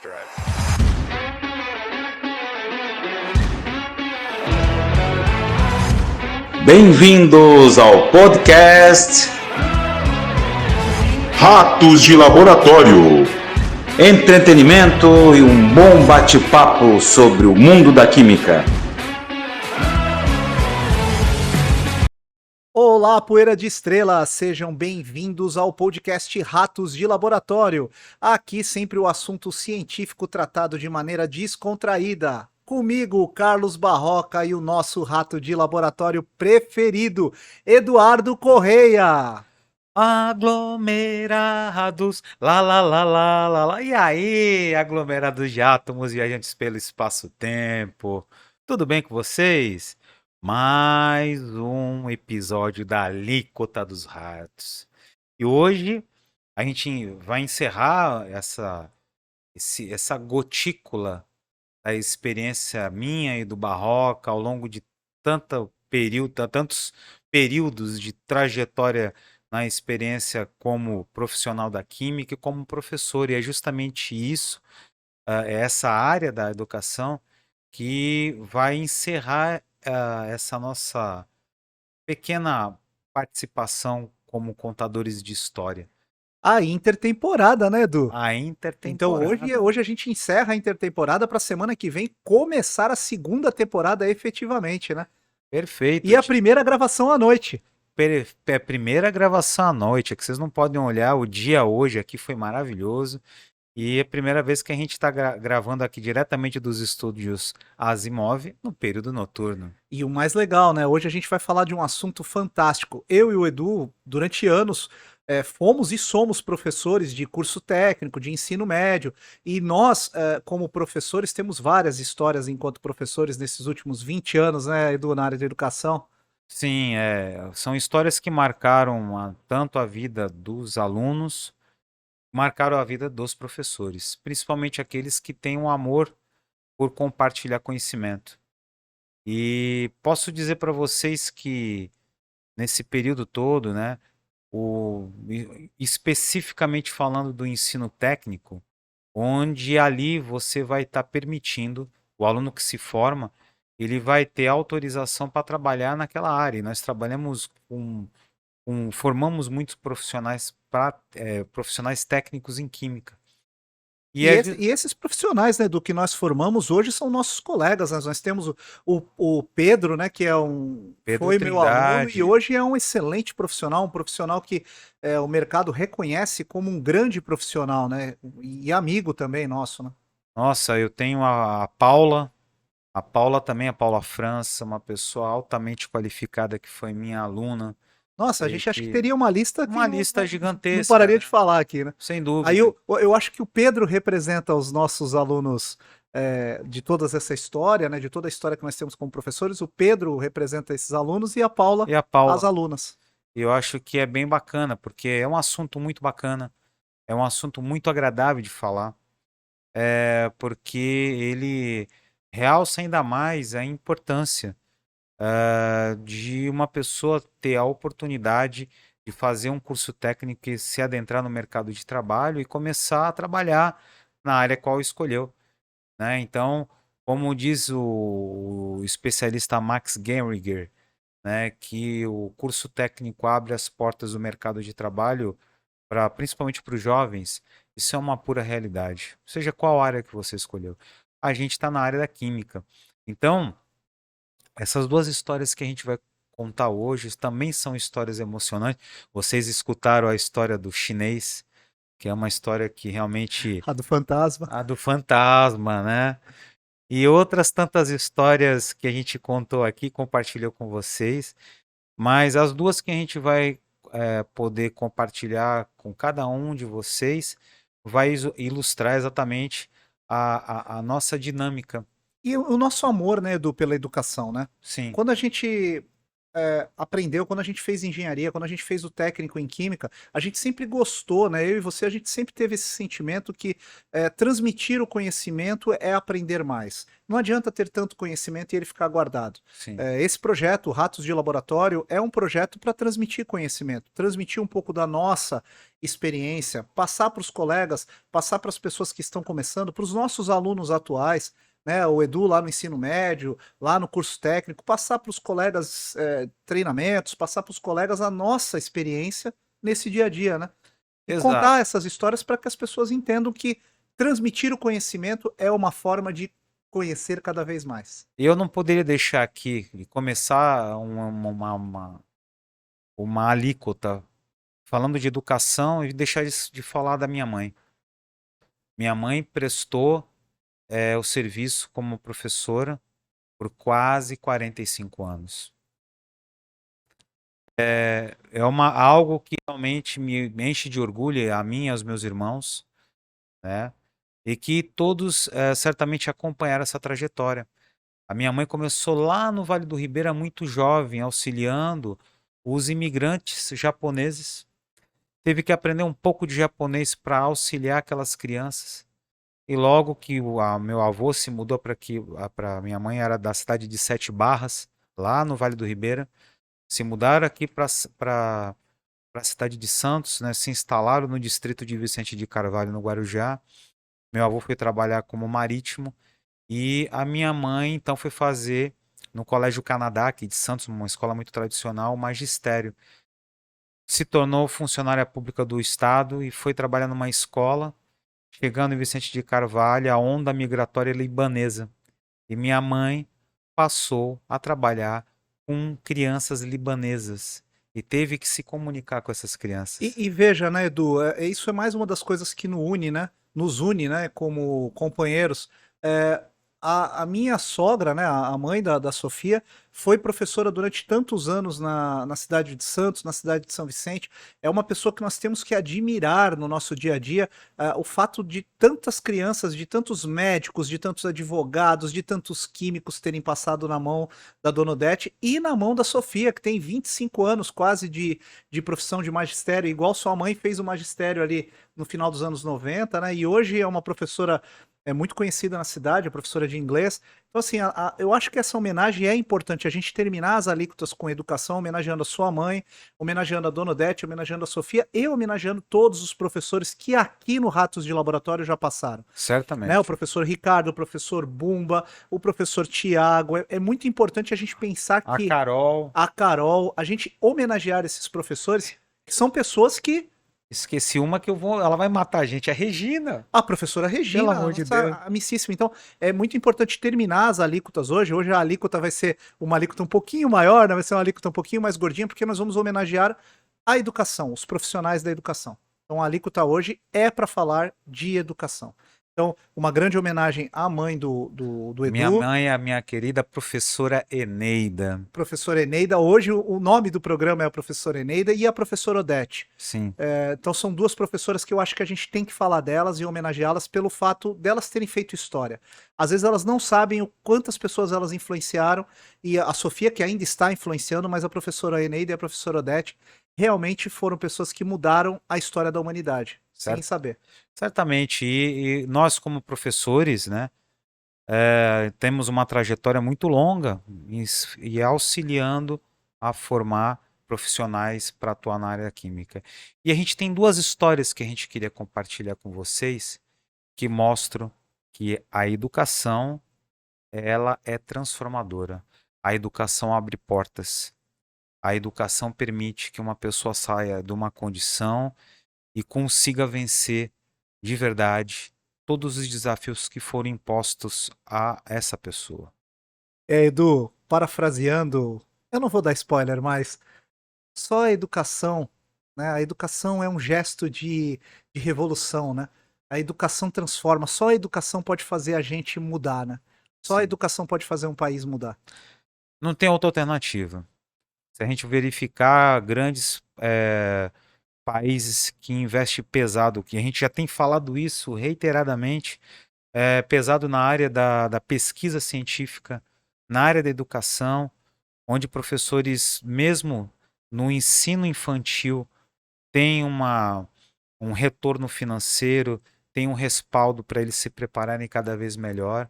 drive. Bem-vindos ao podcast Ratos de Laboratório. Entretenimento e um bom bate-papo sobre o mundo da química. Olá, poeira de estrela, sejam bem-vindos ao podcast Ratos de Laboratório. Aqui sempre o assunto científico tratado de maneira descontraída. Comigo, Carlos Barroca e o nosso rato de laboratório preferido, Eduardo Correia. Aglomerados, lá, lá, lá, lá, lá, lá. E aí, aglomerados de átomos viajantes pelo espaço-tempo. Tudo bem com vocês? Mais um episódio da Alíquota dos Ratos. E hoje a gente vai encerrar essa gotícula da experiência minha e do Barroca ao longo de tantos períodos de trajetória na experiência como profissional da química e como professor. E é justamente isso, é essa área da educação que vai encerrar essa nossa pequena participação como contadores de história. A intertemporada, né, Edu? A Então intertemporada. hoje a gente encerra a intertemporada para a semana que vem começar a segunda temporada efetivamente, né? Perfeito. E a primeira gravação à noite. A primeira gravação à noite, é que vocês não podem olhar, o dia hoje aqui foi maravilhoso. E é a primeira vez que a gente está gravando aqui diretamente dos estúdios Asimov no período noturno. E o mais legal, né? Hoje a gente vai falar de um assunto fantástico. Eu e o Edu, durante anos, fomos e somos professores de curso técnico, de ensino médio. E nós, como professores, temos várias histórias enquanto professores nesses últimos 20 anos, né, Edu, na área de educação. Sim, são histórias que marcaram tanto a vida dos alunos, marcaram a vida dos professores, principalmente aqueles que têm um amor por compartilhar conhecimento. E posso dizer para vocês que nesse período todo, né, especificamente falando do ensino técnico, onde ali você vai estar permitindo, o aluno que se forma, ele vai ter autorização para trabalhar naquela área. E nós trabalhamos formamos muitos profissionais profissionais técnicos em química. E esses profissionais, né, do que nós formamos hoje são nossos colegas. Nós temos o Pedro, né, que Pedro foi meu aluno Trindade. e hoje é um excelente profissional, um profissional que o mercado reconhece como um grande profissional, né, e amigo também nosso, né? Nossa, eu tenho a Paula também, a Paula França, uma pessoa altamente qualificada que foi minha aluna. Nossa, a gente acha que teria uma lista que Uma lista não gigantesca, pararia né? de falar aqui, né? Sem dúvida. Aí eu acho que o Pedro representa os nossos alunos de toda essa história, né? De toda a história que nós temos como professores. O Pedro representa esses alunos e a Paula as alunas. Eu acho que é bem bacana, porque é um assunto muito bacana, é um assunto muito agradável de falar, porque ele realça ainda mais a importância de uma pessoa ter a oportunidade de fazer um curso técnico e se adentrar no mercado de trabalho e começar a trabalhar na área qual escolheu, né? Então, como diz o especialista Max Gehringer, né, que o curso técnico abre as portas do mercado de trabalho principalmente para os jovens, isso é uma pura realidade. Seja qual área que você escolheu. A gente está na área da química. Então, essas duas histórias que a gente vai contar hoje também são histórias emocionantes. Vocês escutaram a história do chinês, que é uma história que realmente... A do fantasma. A do fantasma, né? E outras tantas histórias que a gente contou aqui, compartilhou com vocês. Mas as duas que a gente vai poder compartilhar com cada um de vocês vai ilustrar exatamente a nossa dinâmica. E o nosso amor, né, Edu, pela educação, né? Sim. Quando a gente aprendeu, quando a gente fez engenharia, quando a gente fez o técnico em química, a gente sempre gostou, né? Eu e você, a gente sempre teve esse sentimento que transmitir o conhecimento é aprender mais. Não adianta ter tanto conhecimento e ele ficar guardado. Sim. Esse projeto, Ratos de Laboratório, é um projeto para transmitir conhecimento, transmitir um pouco da nossa experiência, passar para os colegas, passar para as pessoas que estão começando, para os nossos alunos atuais, né? O Edu lá no ensino médio, lá no curso técnico, passar para os colegas treinamentos, passar para os colegas a nossa experiência nesse dia a dia, né? E Exato. contar essas histórias para que as pessoas entendam que transmitir o conhecimento é uma forma de conhecer cada vez mais. Eu não poderia deixar aqui de começar uma alíquota falando de educação e deixar de falar da minha mãe. Minha mãe prestou o serviço como professora por quase 45 anos. Algo que realmente me enche de orgulho, a mim e aos meus irmãos, né? E que todos certamente acompanharam essa trajetória. A minha mãe começou lá no Vale do Ribeira muito jovem, auxiliando os imigrantes japoneses. Teve que aprender um pouco de japonês para auxiliar aquelas crianças. E logo que meu avô se mudou para minha mãe era da cidade de Sete Barras, lá no Vale do Ribeira, se mudaram aqui para a cidade de Santos, né? Se instalaram no distrito de Vicente de Carvalho, no Guarujá. Meu avô foi trabalhar como marítimo e a minha mãe então foi fazer no Colégio Canadá, aqui de Santos, uma escola muito tradicional, o magistério. Se tornou funcionária pública do estado e foi trabalhar numa escola, chegando em Vicente de Carvalho, a onda migratória libanesa. E minha mãe passou a trabalhar com crianças libanesas e teve que se comunicar com essas crianças. E veja, né, Edu, isso é mais uma das coisas que nos une, né, como companheiros. É, a minha sogra, né, a mãe da Sofia, foi professora durante tantos anos na cidade de Santos, na cidade de São Vicente. É uma pessoa que nós temos que admirar no nosso dia a dia, o fato de tantas crianças, de tantos médicos, de tantos advogados, de tantos químicos terem passado na mão da Dona Odete e na mão da Sofia, que tem 25 anos quase de profissão de magistério, igual sua mãe fez o magistério ali no final dos anos 90, né? E hoje é uma professora muito conhecida na cidade, a professora de inglês. Então, assim, eu acho que essa homenagem é importante, a gente terminar as alíquotas com educação, homenageando a sua mãe, homenageando a Dona Odete, homenageando a Sofia e homenageando todos os professores que aqui no Ratos de Laboratório já passaram. Certamente. Né? O professor Ricardo, o professor Bumba, o professor Tiago. É muito importante a gente pensar que a Carol, a gente homenagear esses professores, que são pessoas que... Esqueci uma que ela vai matar a gente, a Regina. A professora Regina, pelo amor de Deus, amicíssima. Então, é muito importante terminar as alíquotas hoje. Hoje a alíquota vai ser uma alíquota um pouquinho maior, né? Vai ser uma alíquota um pouquinho mais gordinha, porque nós vamos homenagear a educação, os profissionais da educação. Então, a alíquota hoje é para falar de educação. Então, uma grande homenagem à mãe do Edu. Minha mãe é a minha querida professora Eneida. Professora Eneida. Hoje o nome do programa é a professora Eneida e a professora Odete. Sim. Então são duas professoras que eu acho que a gente tem que falar delas e homenageá-las pelo fato delas terem feito história. Às vezes elas não sabem o quantas pessoas elas influenciaram, e a Sofia, que ainda está influenciando, mas a professora Eneida e a professora Odete realmente foram pessoas que mudaram a história da humanidade, sem saber. Certamente. E nós, como professores, né, temos uma trajetória muito longa e auxiliando a formar profissionais para atuar na área química. E a gente tem duas histórias que a gente queria compartilhar com vocês que mostram que a educação ela é transformadora. A educação abre portas. A educação permite que uma pessoa saia de uma condição e consiga vencer de verdade todos os desafios que foram impostos a essa pessoa. Edu, parafraseando, eu não vou dar spoiler, mas só a educação, né? A educação é um gesto de revolução, né? A educação transforma, só a educação pode fazer a gente mudar, né? Só a educação pode fazer um país mudar. Não tem outra alternativa. Se a gente verificar grandes países que investem pesado, que a gente já tem falado isso reiteradamente, pesado na área da pesquisa científica, na área da educação, onde professores, mesmo no ensino infantil, têm um retorno financeiro, têm um respaldo para eles se prepararem cada vez melhor.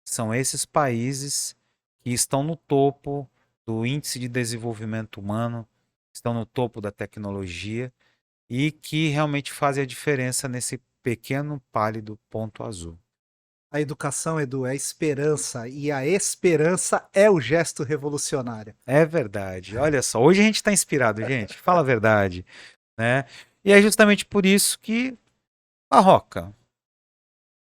São esses países que estão no topo do índice de desenvolvimento humano, estão no topo da tecnologia e que realmente fazem a diferença nesse pequeno pálido ponto azul. A educação, Edu, é esperança, e a esperança é o gesto revolucionário. É verdade. Olha só, hoje a gente está inspirado, gente. Fala a verdade, né? E é justamente por isso que, Barroca,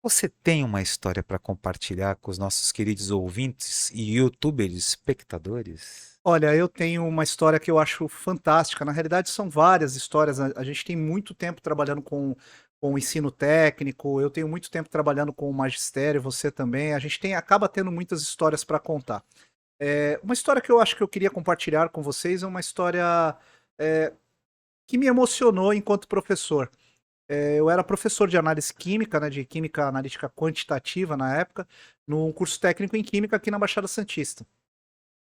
você tem uma história para compartilhar com os nossos queridos ouvintes e youtubers espectadores? Olha, eu tenho uma história que eu acho fantástica. Na realidade, são várias histórias. A gente tem muito tempo trabalhando com o ensino técnico, eu tenho muito tempo trabalhando com o magistério, você também. A gente acaba tendo muitas histórias para contar. Uma história que eu acho que eu queria compartilhar com vocês é uma história que me emocionou enquanto professor. Eu era professor de análise química, né, de química analítica quantitativa na época, num curso técnico em química aqui na Baixada Santista.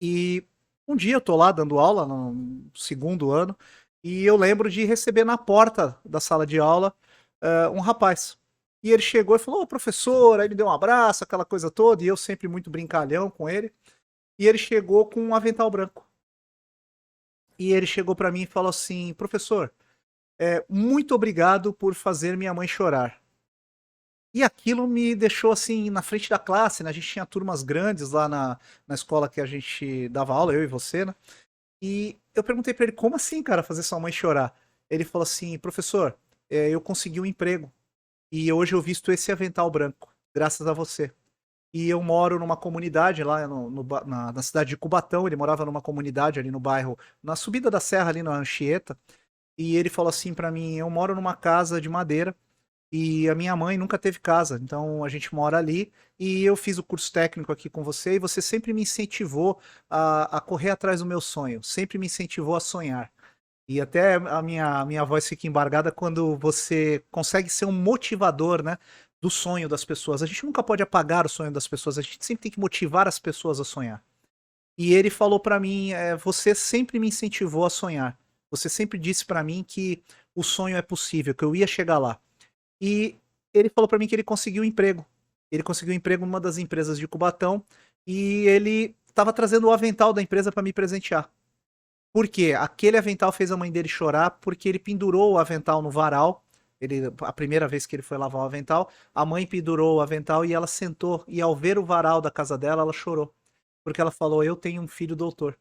E um dia eu tô lá dando aula, no segundo ano, e eu lembro de receber na porta da sala de aula um rapaz. E ele chegou e falou: "Ô, professor", aí me deu um abraço, aquela coisa toda, e eu sempre muito brincalhão com ele. E ele chegou com um avental branco. E ele chegou para mim e falou assim: "Professor, muito obrigado por fazer minha mãe chorar". E aquilo me deixou assim na frente da classe, né? A gente tinha turmas grandes lá na escola que a gente dava aula, eu e você, né? E eu perguntei pra ele: "Como assim, cara, fazer sua mãe chorar?". Ele falou assim: "Professor, eu consegui um emprego e hoje eu visto esse avental branco, graças a você". E eu moro numa comunidade lá na cidade de Cubatão. Ele morava numa comunidade ali no bairro, na subida da serra ali na Anchieta. E ele falou assim pra mim: "Eu moro numa casa de madeira e a minha mãe nunca teve casa, então a gente mora ali, e eu fiz o curso técnico aqui com você e você sempre me incentivou a correr atrás do meu sonho, sempre me incentivou a sonhar". E até a minha voz fica embargada quando você consegue ser um motivador, né, do sonho das pessoas. A gente nunca pode apagar o sonho das pessoas, a gente sempre tem que motivar as pessoas a sonhar. E ele falou pra mim: "Você sempre me incentivou a sonhar. Você sempre disse pra mim que o sonho é possível, que eu ia chegar lá". E ele falou pra mim que ele conseguiu um emprego. Ele conseguiu um emprego numa das empresas de Cubatão e ele estava trazendo o avental da empresa pra me presentear. Por quê? Aquele avental fez a mãe dele chorar, porque ele pendurou o avental no varal. A primeira vez que ele foi lavar o avental, a mãe pendurou o avental e ela sentou. E ao ver o varal da casa dela, ela chorou. Porque ela falou: "Eu tenho um filho doutor".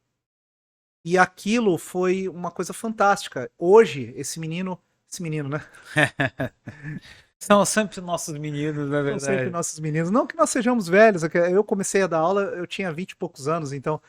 E aquilo foi uma coisa fantástica. Hoje, esse menino, né? São sempre nossos meninos, na São sempre verdade. nossos meninos. Não que nós sejamos velhos, é que eu comecei a dar aula, eu tinha 20 e poucos anos, então,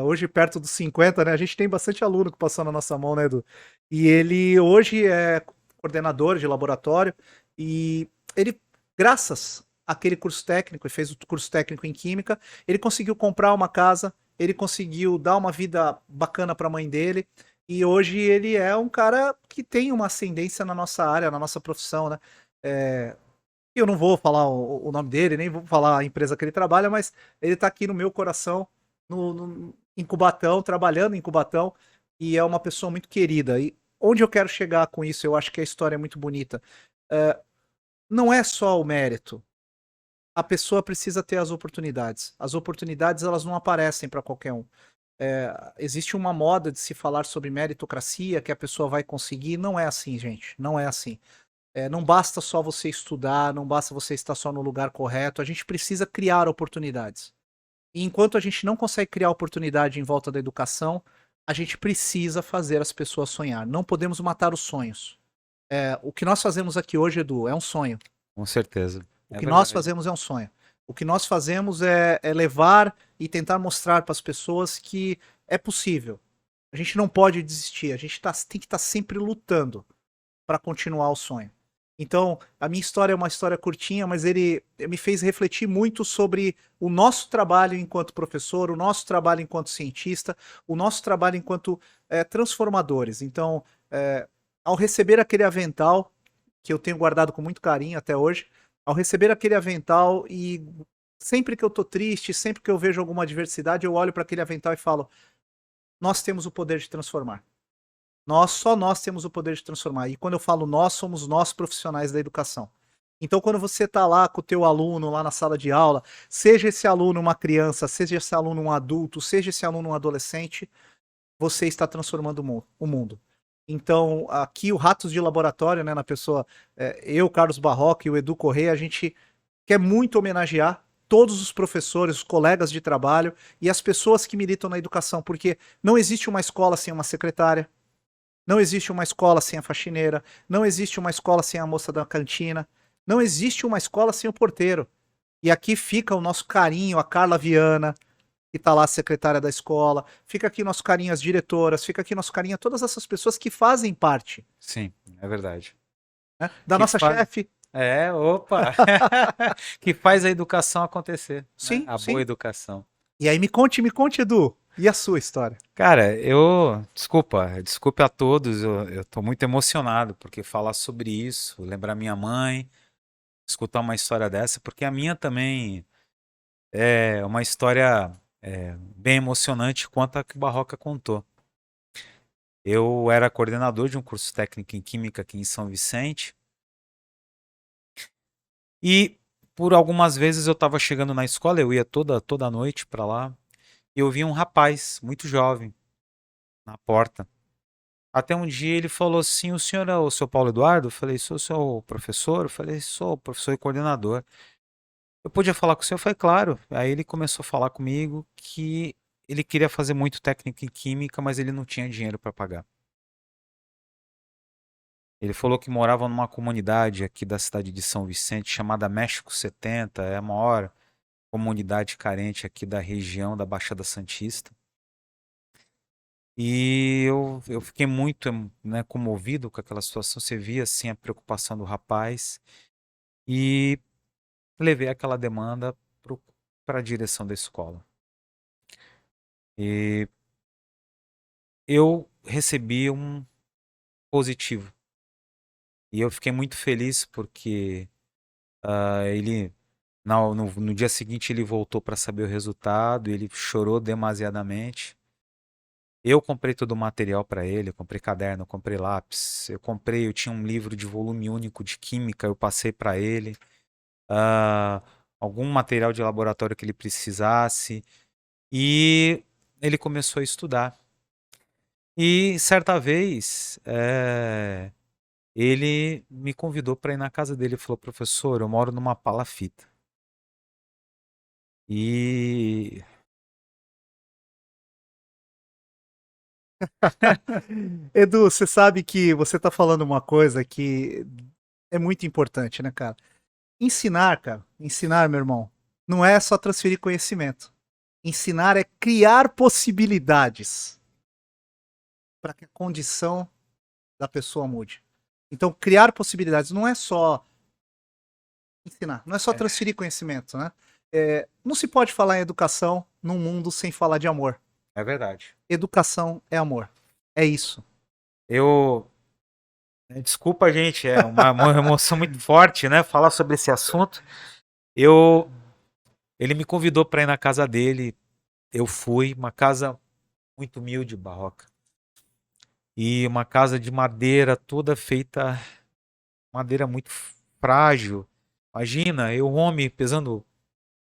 hoje perto dos 50, né, a gente tem bastante aluno que passou na nossa mão, né, Edu? E ele hoje é coordenador de laboratório e ele, graças àquele curso técnico, ele fez o curso técnico em química, ele conseguiu comprar uma casa, ele conseguiu dar uma vida bacana para a mãe dele, e hoje ele é um cara que tem uma ascendência na nossa área, na nossa profissão, né? Eh, eu não vou falar o nome dele, nem vou falar a empresa que ele trabalha, mas ele tá aqui no meu coração, em Cubatão, trabalhando em Cubatão, e é uma pessoa muito querida. E onde eu quero chegar com isso, eu acho que a história é muito bonita. Não é só o mérito. A pessoa precisa ter as oportunidades. As oportunidades, elas não aparecem para qualquer um. Existe uma moda de se falar sobre meritocracia, que a pessoa vai conseguir. Não é assim, gente. Não é assim. Não basta só você estudar, não basta você estar só no lugar correto, a gente precisa criar oportunidades. E enquanto a gente não consegue criar oportunidade em volta da educação, a gente precisa fazer as pessoas sonhar. Não podemos matar os sonhos. O que nós fazemos aqui hoje, Edu, é um sonho. Com certeza. O É que nós verdade. fazemos é um sonho. O que nós fazemos é levar e tentar mostrar para as pessoas que é possível. A gente não pode desistir, a gente tem que estar sempre lutando para continuar o sonho. Então, a minha história é uma história curtinha, mas ele me fez refletir muito sobre o nosso trabalho enquanto professor, o nosso trabalho enquanto cientista, o nosso trabalho enquanto transformadores. Então, ao receber aquele avental, que eu tenho guardado com muito carinho até hoje, ao receber aquele avental e sempre que eu tô triste, sempre que eu vejo alguma adversidade, eu olho para aquele avental e falo: Nós temos o poder de transformar. Só nós temos o poder de transformar. E quando eu falo nós, somos nós profissionais da educação. Então, quando você está lá com o teu aluno, lá na sala de aula, seja esse aluno uma criança, seja esse aluno um adulto, seja esse aluno um adolescente, você está transformando o mundo. Então, aqui o Ratos de Laboratório, né, na pessoa, eu, Carlos Barroca e o Edu Correia, a gente quer muito homenagear todos os professores, os colegas de trabalho e as pessoas que militam na educação, porque não existe uma escola sem uma secretária, não existe uma escola sem a faxineira, não existe uma escola sem a moça da cantina, não existe uma escola sem o porteiro. E aqui fica o nosso carinho, a Carla Viana, que está lá, a secretária da escola, fica aqui nosso carinho as diretoras, fica aqui nosso carinho a todas essas pessoas que fazem parte, Sim, é verdade. né, da Que nossa faz- chefe. opa! Que faz a educação acontecer, né? Sim, A sim. boa educação. E aí me conte, Edu, e a sua história? Cara, desculpe a todos, eu tô muito emocionado porque falar sobre isso, lembrar minha mãe, escutar uma história dessa, porque a minha também é uma história bem emocionante quanto a que o Barroca contou. Eu era coordenador de um curso técnico em Química aqui em São Vicente e por algumas vezes eu estava chegando na escola, eu ia toda noite para lá e eu vi um rapaz muito jovem na porta. Até um dia ele falou assim: o senhor é o seu Paulo Eduardo? Eu falei: sou o seu professor? Eu falei: sou o professor e coordenador. Eu podia falar com o senhor? Eu falei: claro. Aí ele começou a falar comigo que ele queria fazer muito técnico em química, mas ele não tinha dinheiro para pagar. Ele falou que morava numa comunidade aqui da cidade de São Vicente chamada México 70, é a maior comunidade carente aqui da região da Baixada Santista. E eu fiquei muito, né, comovido com aquela situação. Você via assim a preocupação do rapaz e levei aquela demanda para a direção da escola. E eu recebi um positivo. E eu fiquei muito feliz porque ele no dia seguinte ele voltou para saber o resultado, ele chorou demasiadamente. Eu comprei todo o material para ele, eu comprei caderno, eu comprei lápis, eu tinha um livro de volume único de química, eu passei para ele, ah, algum material de laboratório que ele precisasse, e ele começou a estudar. E certa vez, ele me convidou para ir na casa dele e falou: professor, eu moro numa palafita. E Edu, você sabe que você está falando uma coisa que é muito importante, né, cara? Ensinar, cara, ensinar, meu irmão, não é só transferir conhecimento. Ensinar é criar possibilidades para que a condição da pessoa mude. Então, criar possibilidades não é só ensinar, não é só transferir conhecimento, né? Não se pode falar em educação num mundo sem falar de amor. é verdade. Educação é amor. É isso. Eu Desculpa, gente, é uma emoção muito forte, né? Falar sobre esse assunto. Ele me convidou para ir na casa dele. Eu fui, uma casa muito humilde, barroca. E uma casa de madeira toda feita, madeira muito frágil. Imagina, eu, homem, pesando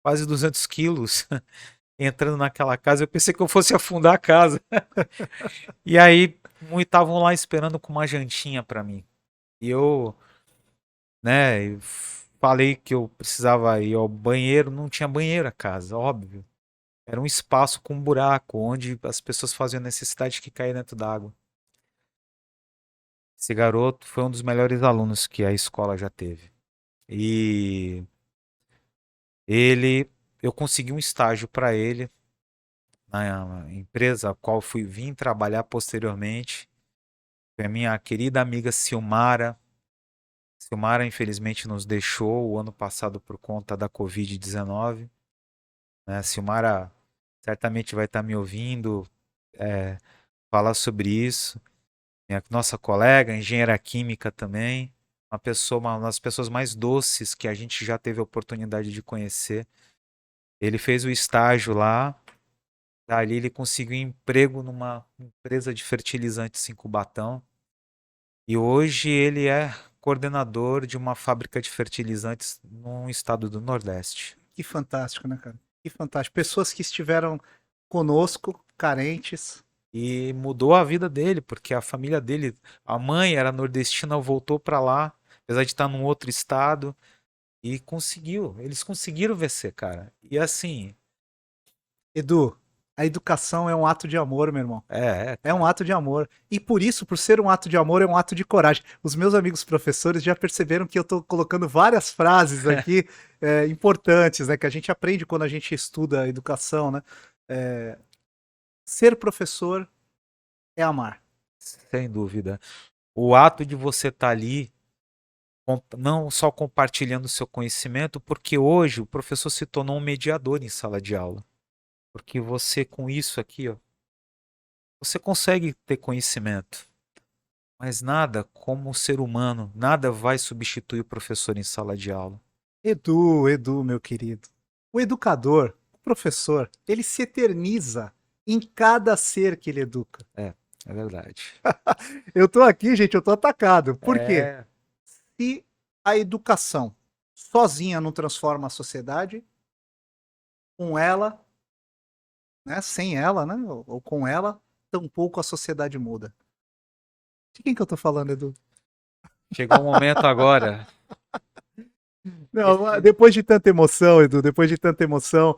quase 200 quilos, entrando naquela casa. Eu pensei que eu fosse afundar a casa. E aí, estavam lá esperando com uma jantinha para mim. E eu, né, falei que eu precisava ir ao banheiro, não tinha banheiro a casa, óbvio. Era um espaço com um buraco, onde as pessoas faziam necessidade que cair dentro d'água. Esse garoto foi um dos melhores alunos que a escola já teve. E eu consegui um estágio para ele na empresa a qual vim trabalhar posteriormente. Foi a minha querida amiga Silmara. Silmara, infelizmente, nos deixou o ano passado por conta da Covid-19. Né? Silmara certamente vai estar me ouvindo falar sobre isso. Nossa colega, engenheira química também, uma das pessoas mais doces que a gente já teve a oportunidade de conhecer. Ele fez o estágio lá Dali ele conseguiu emprego numa empresa de fertilizantes em Cubatão. E hoje ele é coordenador de uma fábrica de fertilizantes no estado do Nordeste. Que fantástico, né, cara? Que fantástico. Pessoas que estiveram conosco, carentes. E mudou a vida dele, porque a família dele, a mãe era nordestina, voltou para lá, apesar de estar num outro estado, e eles conseguiram vencer, cara. E assim, Edu, a educação é um ato de amor, meu irmão. É um cara, ato de amor. E por isso, por ser um ato de amor, é um ato de coragem. Os meus amigos professores já perceberam que eu estou colocando várias frases aqui importantes, né? Que a gente aprende quando a gente estuda educação, né? É, ser professor é amar. sem dúvida. O ato de você estar ali, não só compartilhando o seu conhecimento, porque hoje o professor se tornou um mediador em sala de aula. Porque você, com isso aqui, ó, você consegue ter conhecimento. Mas nada, como ser humano, nada vai substituir o professor em sala de aula. Edu, meu querido. O educador, o professor, ele se eterniza em cada ser que ele educa. É verdade. Eu tô aqui, gente, eu tô atacado. Por quê? É, Se a educação sozinha não transforma a sociedade, com ela, né, sem ela, né, ou com ela, tampouco a sociedade muda. De quem que eu tô falando, Edu? chegou o momento agora. Não, depois de tanta emoção, Edu, depois de tanta emoção,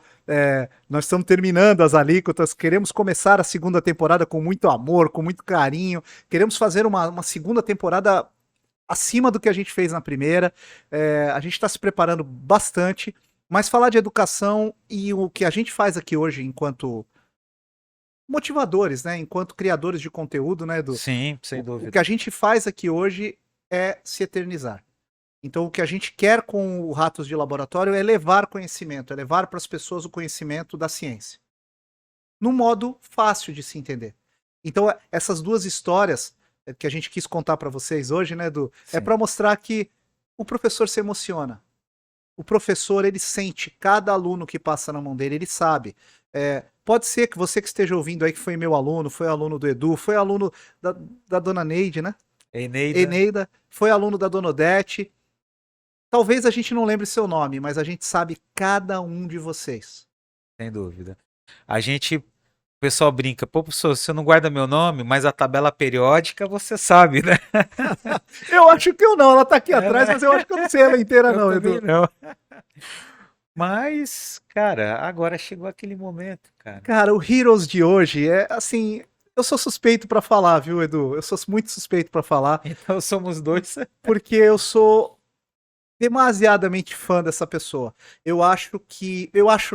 nós estamos terminando as alíquotas, queremos começar a segunda temporada com muito amor, com muito carinho, queremos fazer uma segunda temporada acima do que a gente fez na primeira. A gente está se preparando bastante, mas falar de educação e o que a gente faz aqui hoje enquanto motivadores, né? Enquanto criadores de conteúdo, né, Edu? Sim, sem O que dúvida. a gente faz aqui hoje é se eternizar. Então, o que a gente quer com o Ratos de Laboratório é levar conhecimento, é levar para as pessoas o conhecimento da ciência. Num modo fácil de se entender. Então, essas duas histórias que a gente quis contar para vocês hoje, né, Edu? É Sim. para mostrar que o professor se emociona. O professor, ele sente cada aluno que passa na mão dele, ele sabe. Pode ser que você que esteja ouvindo aí, que foi meu aluno, foi aluno do Edu, foi aluno da dona Neide, né? Eneida, Eneida, foi aluno da dona Odete. Talvez a gente não lembre seu nome, mas a gente sabe cada um de vocês. sem dúvida. O pessoal brinca, pô, professor, você não guarda meu nome, mas a tabela periódica você sabe, né? Eu acho que eu não, ela tá aqui atrás, né? mas eu acho que eu não sei ela inteira Eu não, também Edu. não. Mas, cara, agora chegou aquele momento, cara. Cara, o Heroes de hoje é assim, eu sou suspeito pra falar, viu, Edu? Eu sou muito suspeito pra falar, Então somos dois. porque eu sou demasiadamente fã dessa pessoa. Eu acho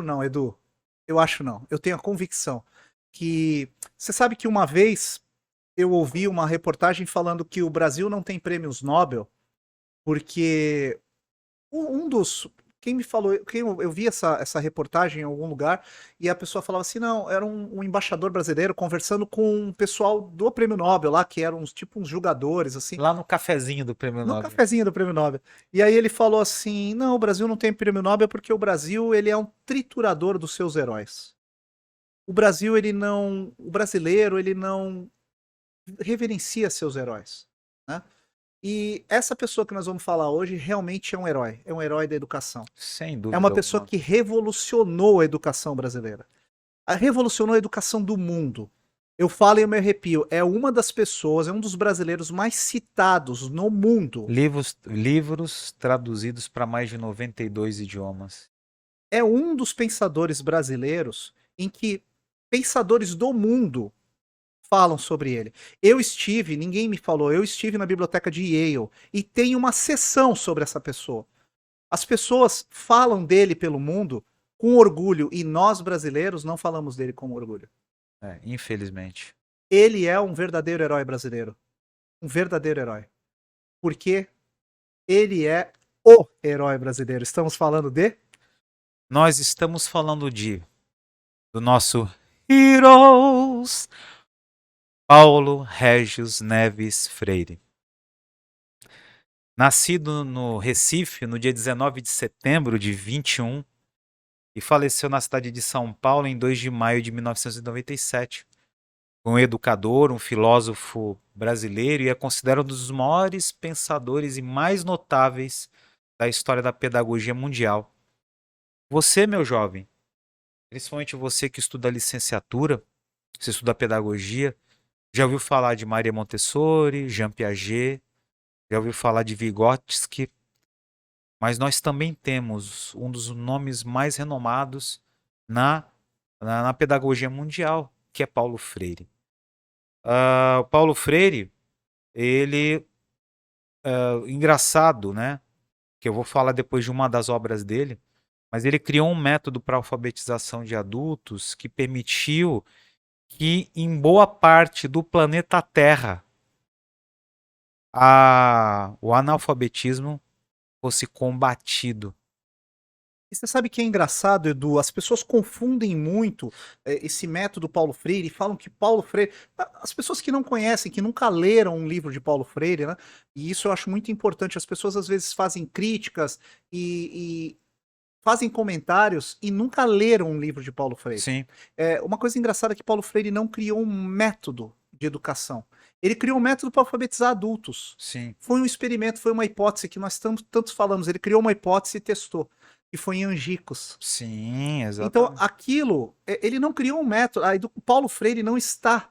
não, Edu. Eu acho não. Eu tenho a convicção que você sabe que uma vez eu ouvi uma reportagem falando que o Brasil não tem prêmios Nobel porque um dos. Quem me falou, eu vi essa reportagem em algum lugar e a pessoa falava assim: não, era um embaixador brasileiro conversando com o pessoal do Prêmio Nobel lá, que eram tipo uns julgadores, assim, Lá no cafezinho do Prêmio no Nobel. cafezinho do Prêmio Nobel. E aí ele falou assim: não, o Brasil não tem Prêmio Nobel porque o Brasil ele é um triturador dos seus heróis. O Brasil, ele não. O brasileiro, ele não reverencia seus heróis, né? E essa pessoa que nós vamos falar hoje realmente é um herói da educação. Sem É uma dúvida pessoa alguma. que revolucionou a educação brasileira. Revolucionou a educação do mundo. Eu falo e eu me arrepio. É uma das pessoas, é um dos brasileiros mais citados no mundo. Livros traduzidos para mais de 92 idiomas. É um dos pensadores brasileiros em que pensadores do mundo falam sobre ele. Ninguém me falou, eu estive na biblioteca de Yale e tem uma sessão sobre essa pessoa. As pessoas falam dele pelo mundo com orgulho e nós brasileiros não falamos dele com orgulho. Infelizmente. Ele é um verdadeiro herói brasileiro. Um verdadeiro herói. Porque ele é o herói brasileiro. Estamos falando de... Nós estamos falando do nosso Heroes, Paulo Régis Neves Freire. Nascido no Recife no dia 19 de setembro de 21, e faleceu na cidade de São Paulo em 2 de maio de 1997. Um educador, um filósofo brasileiro e é considerado um dos maiores pensadores e mais notáveis da história da pedagogia mundial. Você, meu jovem, principalmente você que estuda licenciatura, você estuda pedagogia, já ouviu falar de Maria Montessori, Jean Piaget, já ouviu falar de Vygotsky, mas nós também temos um dos nomes mais renomados na pedagogia mundial, que é Paulo Freire. O Paulo Freire, ele, engraçado, né? Que eu vou falar depois de uma das obras dele, mas ele criou um método para alfabetização de adultos que permitiu que em boa parte do planeta Terra o analfabetismo fosse combatido. E você sabe que é engraçado, Edu? As pessoas confundem muito esse método Paulo Freire e falam que Paulo Freire. As pessoas que não conhecem, que nunca leram um livro de Paulo Freire, né? E isso eu acho muito importante. As pessoas às vezes fazem críticas e fazem comentários e nunca leram um livro de Paulo Freire. Sim, Uma coisa engraçada é que Paulo Freire não criou um método de educação. Ele criou um método para alfabetizar adultos. sim, Foi um experimento, foi uma hipótese que nós tantos falamos. Ele criou uma hipótese e testou, que foi em Angicos. sim, Então, exatamente. aquilo, ele não criou um método. Paulo Freire não está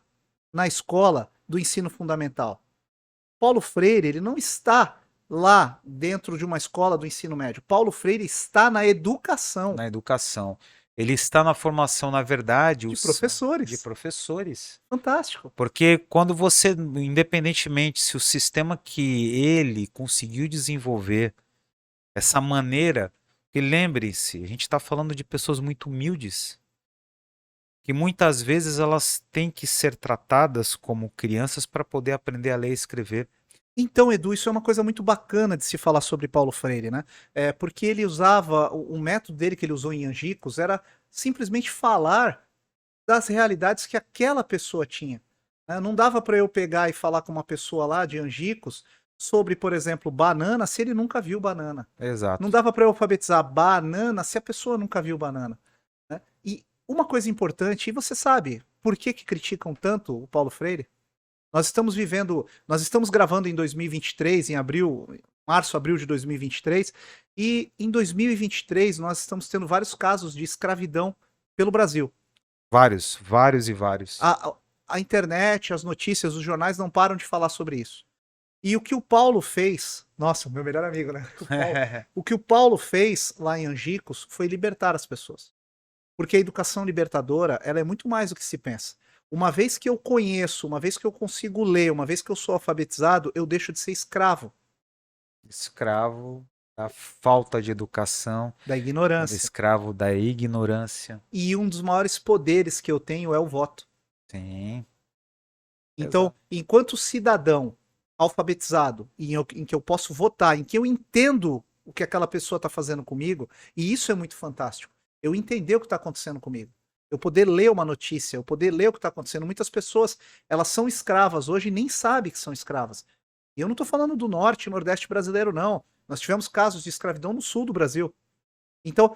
na escola do ensino fundamental. Paulo Freire, ele não está lá dentro de uma escola do ensino médio. Paulo Freire está na educação Na educação. Ele está na formação, na verdade, de de professores. professores. Fantástico. Porque quando você, independentemente se o sistema que ele conseguiu desenvolver, essa maneira, que lembre-se, a gente está falando de pessoas muito humildes, que muitas vezes elas têm que ser tratadas como crianças para poder aprender a ler e escrever. Então, Edu, isso é uma coisa muito bacana de se falar sobre Paulo Freire, né? Porque ele usava, o método dele que ele usou em Angicos era simplesmente falar das realidades que aquela pessoa tinha, né? Não dava para eu pegar e falar com uma pessoa lá de Angicos sobre, por exemplo, banana, se ele nunca viu banana. Não Exato. dava para eu alfabetizar banana se a pessoa nunca viu banana, né? E uma coisa importante, e você sabe por que que criticam tanto o Paulo Freire? Nós estamos gravando em 2023, em abril, março, abril de 2023, e em 2023 nós estamos tendo vários casos de escravidão pelo Brasil. Vários, vários e vários. A internet, as notícias, os jornais não param de falar sobre isso. E o que o Paulo fez, nossa, meu melhor amigo, né? O que o Paulo fez lá em Angicos foi libertar as pessoas. Porque a educação libertadora, ela é muito mais do que se pensa. Uma vez que eu conheço, uma vez que eu consigo ler, uma vez que eu sou alfabetizado, eu deixo de ser escravo Escravo da falta de educação, da ignorância. escravo da ignorância. E um dos maiores poderes que eu tenho é o voto. Sim, Então, exato. enquanto cidadão alfabetizado, em que eu posso votar, em que eu entendo o que aquela pessoa está fazendo comigo, e isso é muito fantástico. Eu entender o que está acontecendo comigo. Eu poder ler uma notícia, eu poder ler o que está acontecendo. Muitas pessoas, elas são escravas hoje e nem sabem que são escravas. E eu não estou falando do norte e nordeste brasileiro, não. Nós tivemos casos de escravidão no sul do Brasil. Então,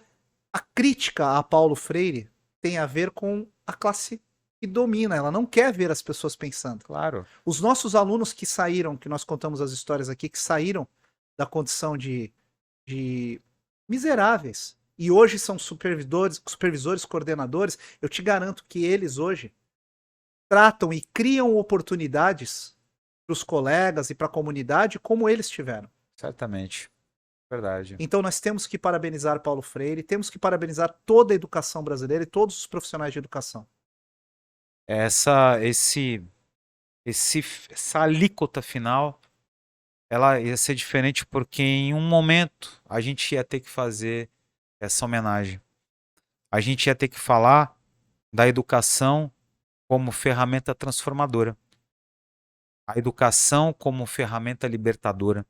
a crítica a Paulo Freire tem a ver com a classe que domina, ela não quer ver as pessoas pensando. Claro. Os nossos alunos que saíram, que nós contamos as histórias aqui, que saíram da condição de miseráveis e hoje são supervisores, coordenadores, eu te garanto que eles hoje tratam e criam oportunidades para os colegas e para a comunidade como eles tiveram. Certamente. Verdade. Então nós temos que parabenizar Paulo Freire, temos que parabenizar toda a educação brasileira e todos os profissionais de educação. Essa alíquota final, ela ia ser diferente porque em um momento a gente ia ter que fazer essa homenagem. A gente ia ter que falar da educação como ferramenta transformadora. A educação como ferramenta libertadora.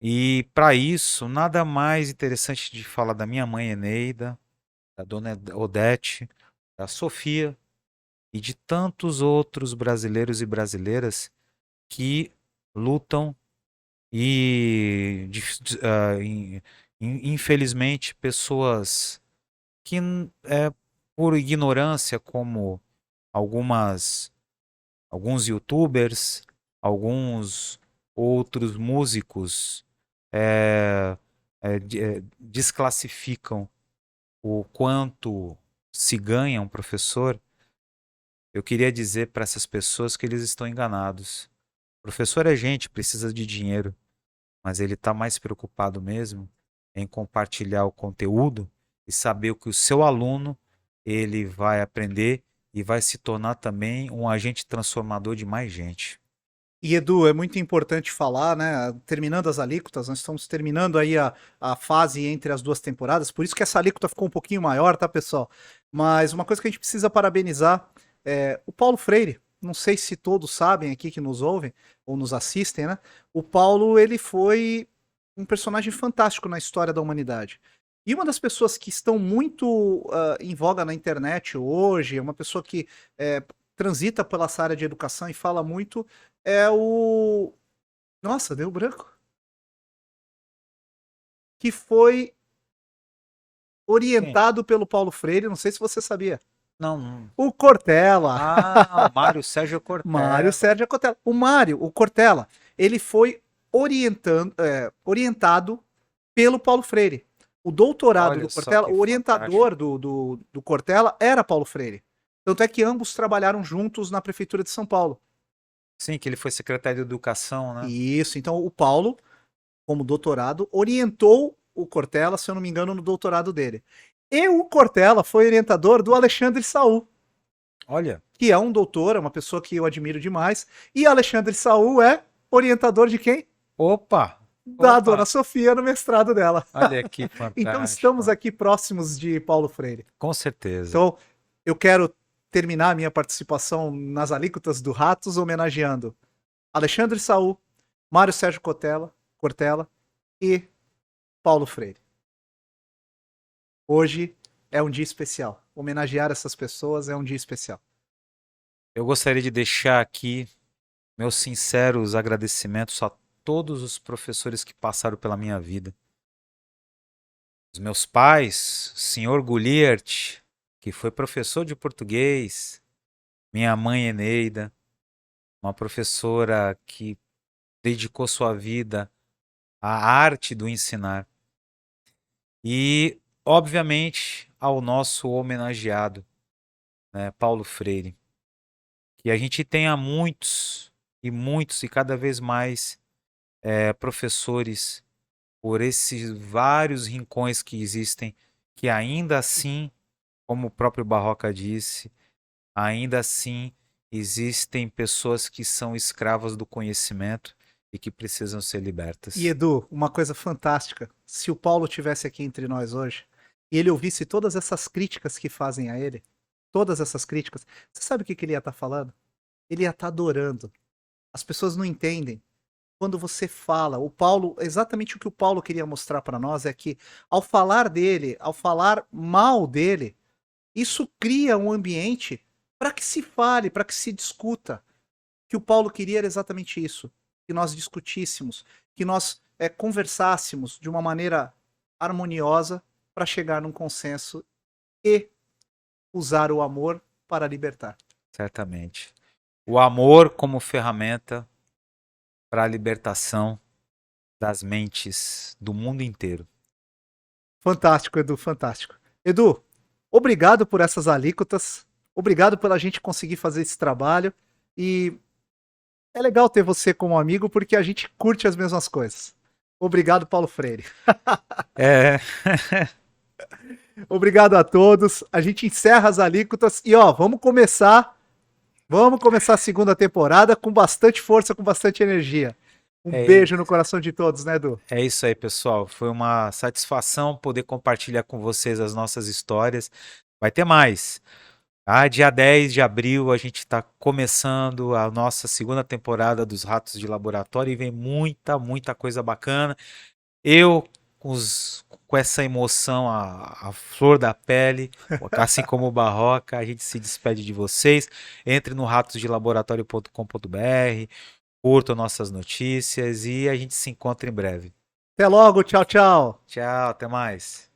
E para isso, nada mais interessante de falar da minha mãe Eneida, da dona Odete, da Sofia e de tantos outros brasileiros e brasileiras que lutam e, infelizmente, pessoas que por ignorância, como alguns YouTubers, alguns outros músicos desclassificam o quanto se ganha um professor, eu queria dizer para essas pessoas que eles estão enganados. O professor é gente, precisa de dinheiro, mas ele está mais preocupado mesmo em compartilhar o conteúdo e saber o que o seu aluno ele vai aprender e vai se tornar também um agente transformador de mais gente. E Edu, é muito importante falar, né? Terminando as alíquotas, nós estamos terminando aí a fase entre as duas temporadas, por isso que essa alíquota ficou um pouquinho maior, tá, pessoal? Mas uma coisa que a gente precisa parabenizar é o Paulo Freire. Não sei se todos sabem aqui que nos ouvem ou nos assistem, né? O Paulo, ele foi um personagem fantástico na história da humanidade. E uma das pessoas que estão muito em voga na internet hoje, é uma pessoa que transita pela essa área de educação e fala muito, é o... Nossa, deu branco. Que foi orientado pelo Paulo Freire, não sei se você sabia. Não. O Cortella. Ah, o Mário Sérgio Cortella. Mário Sérgio Cortella. O Cortella, ele foi orientado pelo Paulo Freire. O doutorado Olha do só Cortella, que o orientador do Cortella era Paulo Freire. Tanto é que ambos trabalharam juntos na Prefeitura de São Paulo. Sim, que ele foi secretário de Educação, né? Isso, então o Paulo, como doutorado, orientou o Cortella, se eu não me engano, no doutorado dele. E o Cortella foi orientador do Alexandre Saul. Olha. Que é um doutor, é uma pessoa que eu admiro demais. E Alexandre Saul é orientador de quem? Opa! Da Dona Sofia no mestrado dela. Olha que fantástico. Então estamos aqui próximos de Paulo Freire. Com certeza. Então eu quero terminar a minha participação nas alíquotas do Ratos homenageando Alexandre Saul, Mário Sérgio Cortella e Paulo Freire. Hoje é um dia especial. Homenagear essas pessoas é um dia especial. Eu gostaria de deixar aqui meus sinceros agradecimentos a todos os professores que passaram pela minha vida. Os meus pais, Sr. Guliert, que foi professor de português, minha mãe Eneida, uma professora que dedicou sua vida à arte do ensinar. E, obviamente, ao nosso homenageado, né, Paulo Freire. Que a gente tenha muitos e cada vez mais professores por esses vários rincões que existem, que ainda assim, como o próprio Barroca disse, ainda assim existem pessoas que são escravas do conhecimento e que precisam ser libertas. E Edu, uma coisa fantástica, se o Paulo tivesse aqui entre nós hoje e ele ouvisse todas essas críticas que fazem a ele, todas essas críticas, você sabe o que ele ia estar falando? Ele ia estar adorando. As pessoas não entendem. Quando você fala, o Paulo, exatamente o que o Paulo queria mostrar para nós é que ao falar dele, ao falar mal dele, isso cria um ambiente para que se fale, para que se discuta. O que o Paulo queria era exatamente isso, que nós discutíssemos, que nós conversássemos de uma maneira harmoniosa para chegar num consenso e usar o amor para libertar. Certamente. O amor como ferramenta para a libertação das mentes do mundo inteiro. Fantástico, Edu, fantástico. Edu, obrigado por essas alíquotas, obrigado pela gente conseguir fazer esse trabalho e é legal ter você como amigo porque a gente curte as mesmas coisas. Obrigado, Paulo Freire. Obrigado a todos. A gente encerra as alíquotas e vamos começar a segunda temporada com bastante força, com bastante energia. Beijo no coração de todos, né, Edu? É isso aí, pessoal. Foi uma satisfação poder compartilhar com vocês as nossas histórias. Vai ter mais. Dia 10 de abril a gente está começando a nossa segunda temporada dos Ratos de Laboratório e vem muita coisa bacana. Eu, com essa emoção, a flor da pele, assim como o Barroca, a gente se despede de vocês. Entre no ratosdelaboratório.com.br, curtam nossas notícias e a gente se encontra em breve. Até logo, tchau, tchau. Tchau, até mais.